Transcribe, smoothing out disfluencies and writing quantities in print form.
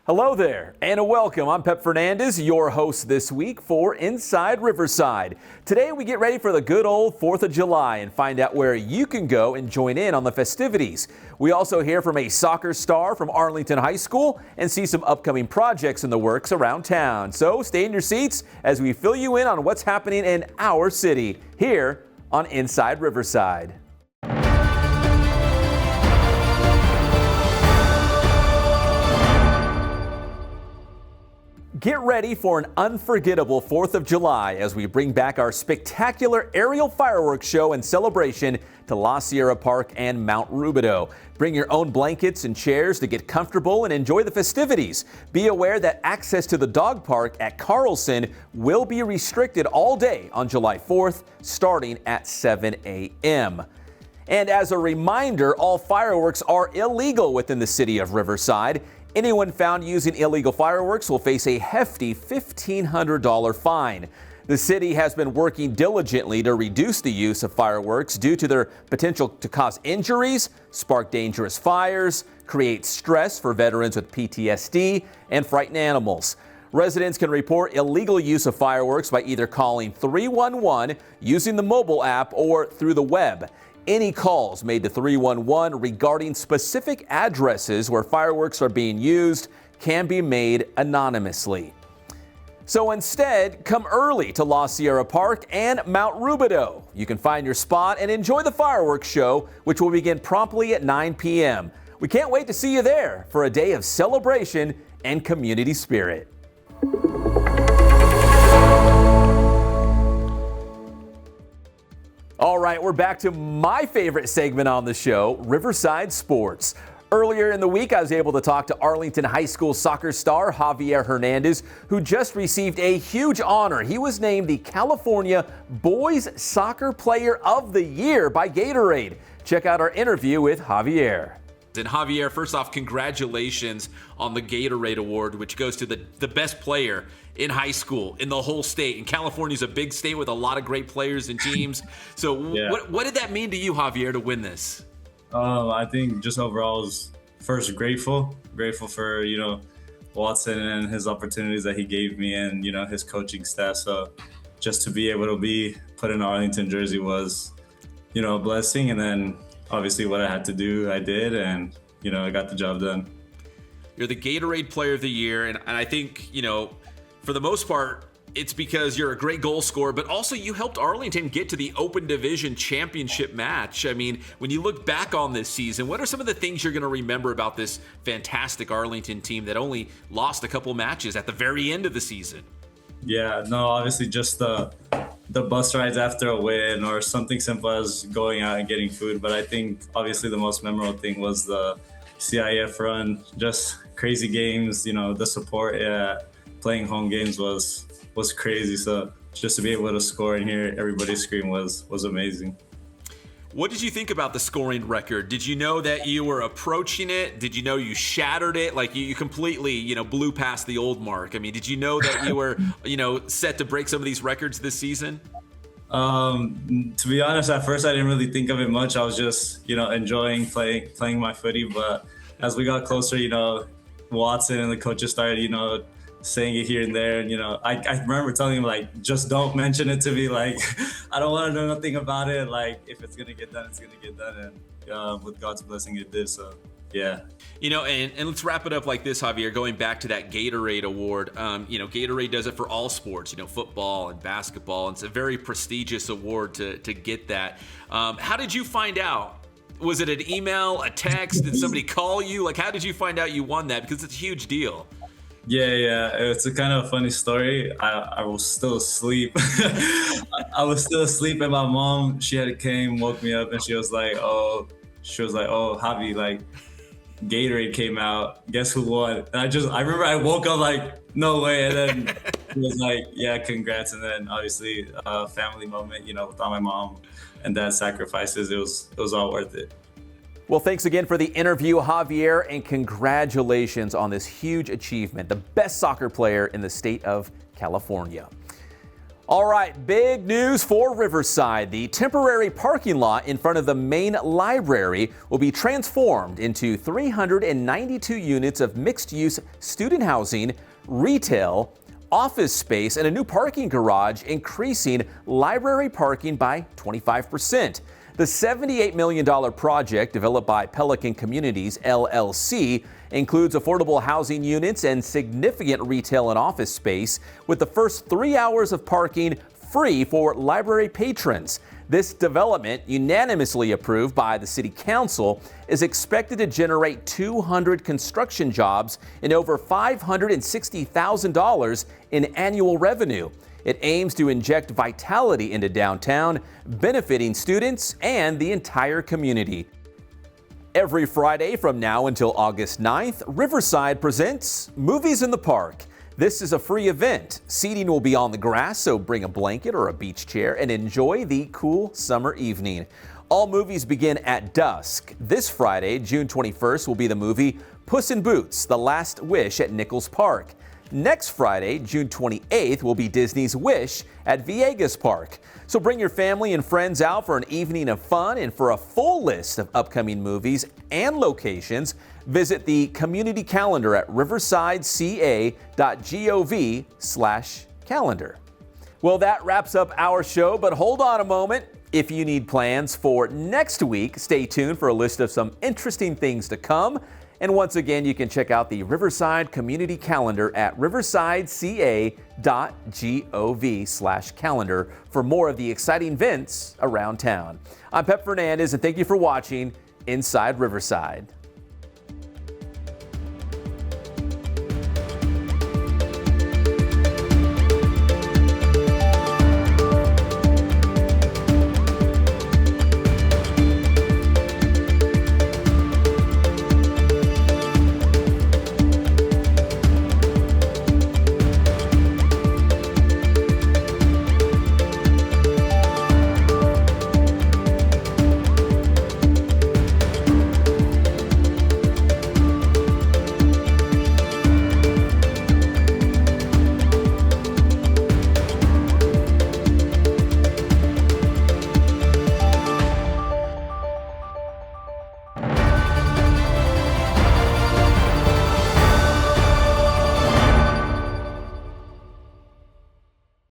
Hello there and welcome. I'm Pep Fernandez, your host this week for Inside Riverside. Today we get ready for the good old 4th of July and find out where you can go and join in on the festivities. We also hear from a soccer star from Arlington High School and see some upcoming projects in the works around town. So stay in your seats as we fill you in on what's happening in our city here on Inside Riverside. Get ready for an unforgettable 4th of July as we bring back our spectacular aerial fireworks show and celebration to La Sierra Park and Mount Rubidoux. Bring your own blankets and chairs to get comfortable and enjoy the festivities. Be aware that access to the dog park at Carlson will be restricted all day on July 4th, starting at 7 a.m. And as a reminder, all fireworks are illegal within the city of Riverside. Anyone found using illegal fireworks will face a hefty $1,500 fine. The city has been working diligently to reduce the use of fireworks due to their potential to cause injuries, spark dangerous fires, create stress for veterans with PTSD, and frighten animals. Residents can report illegal use of fireworks by either calling 311, using the mobile app, or through the web. Any calls made to 311 regarding specific addresses where fireworks are being used can be made anonymously. So instead, come early to La Sierra Park and Mount Rubidoux. You can find your spot and enjoy the fireworks show, which will begin promptly at 9 p.m. We can't wait to see you there for a day of celebration and community spirit. All right, we're back to my favorite segment on the show, Riverside Sports. Earlier in the week, I was able to talk to Arlington High School soccer star Javier Hernandez, who just received a huge honor. He was named the California Boys Soccer Player of the Year by Gatorade. Check out our interview with Javier. And Javier, first off, congratulations on the Gatorade Award, which goes to the best player in high school in the whole state. And California's a big state with a lot of great players and teams. So Yeah. what did that mean to you, Javier, to win this? I think just overall was first grateful for, Watson and his opportunities that he gave me and, his coaching staff. So just to be able to be put in Arlington jersey was, a blessing. And then obviously what I had to do, I did. And, I got the job done. You're the Gatorade Player of the Year. And I think, for the most part, it's because you're a great goal scorer, but also you helped Arlington get to the Open Division Championship match. I mean, when you look back on this season, what are some of the things you're going to remember about this fantastic Arlington team that only lost a couple matches at the very end of the season? Yeah, no, obviously just the bus rides after a win or something simple as going out and getting food. But I think obviously the most memorable thing was the CIF run, just crazy games, the support, playing home games was crazy. So just to be able to score and hear everybody scream was amazing. What did you think about the scoring record? Did you know that you were approaching it? Did you know you shattered it? Like you completely, blew past the old mark. I mean, did you know that you were, set to break some of these records this season? To be honest, at first I didn't really think of it much. I was just, enjoying playing my footy. But as we got closer, Watson and the coaches started, saying it here and there. And, I remember telling him, like, just don't mention it to me. Like, I don't want to know nothing about it. Like, if it's going to get done, it's going to get done. And with God's blessing, it did. So, yeah. And let's wrap it up like this, Javier, going back to that Gatorade Award. Gatorade does it for all sports, football and basketball. And it's a very prestigious award to get that. How did you find out? Was it an email, a text? Did somebody call you? Like, how did you find out you won that? Because it's a huge deal. Yeah. It's a kind of funny story. I was still asleep. I was still asleep, and my mom, she woke me up, and she was like, oh, Javi, like, Gatorade came out. Guess who won? And I remember I woke up like, no way. And then it was like, yeah, congrats. And then obviously a family moment, with all my mom and dad's sacrifices, it was all worth it. Well, thanks again for the interview, Javier, and congratulations on this huge achievement, the best soccer player in the state of California. All right, big news for Riverside. The temporary parking lot in front of the main library will be transformed into 392 units of mixed-use student housing, retail, office space, and a new parking garage, increasing library parking by 25%. The $78 million project, developed by Pelican Communities, LLC, includes affordable housing units and significant retail and office space, with the first 3 hours of parking free for library patrons. This development, unanimously approved by the City Council, is expected to generate 200 construction jobs and over $560,000 in annual revenue. It aims to inject vitality into downtown, benefiting students and the entire community. Every Friday from now until August 9th, Riverside presents Movies in the Park. This is a free event. Seating will be on the grass, so bring a blanket or a beach chair and enjoy the cool summer evening. All movies begin at dusk. This Friday, June 21st, will be the movie Puss in Boots: The Last Wish at Nichols Park. Next Friday, June 28th, will be Disney's Wish at Viegas Park. So bring your family and friends out for an evening of fun, and for a full list of upcoming movies and locations, visit the community calendar at riversideca.gov/calendar. Well, that wraps up our show, but hold on a moment. If you need plans for next week, stay tuned for a list of some interesting things to come. And once again, you can check out the Riverside Community Calendar at riversideca.gov/calendar for more of the exciting events around town. I'm Pep Fernandez, and thank you for watching Inside Riverside.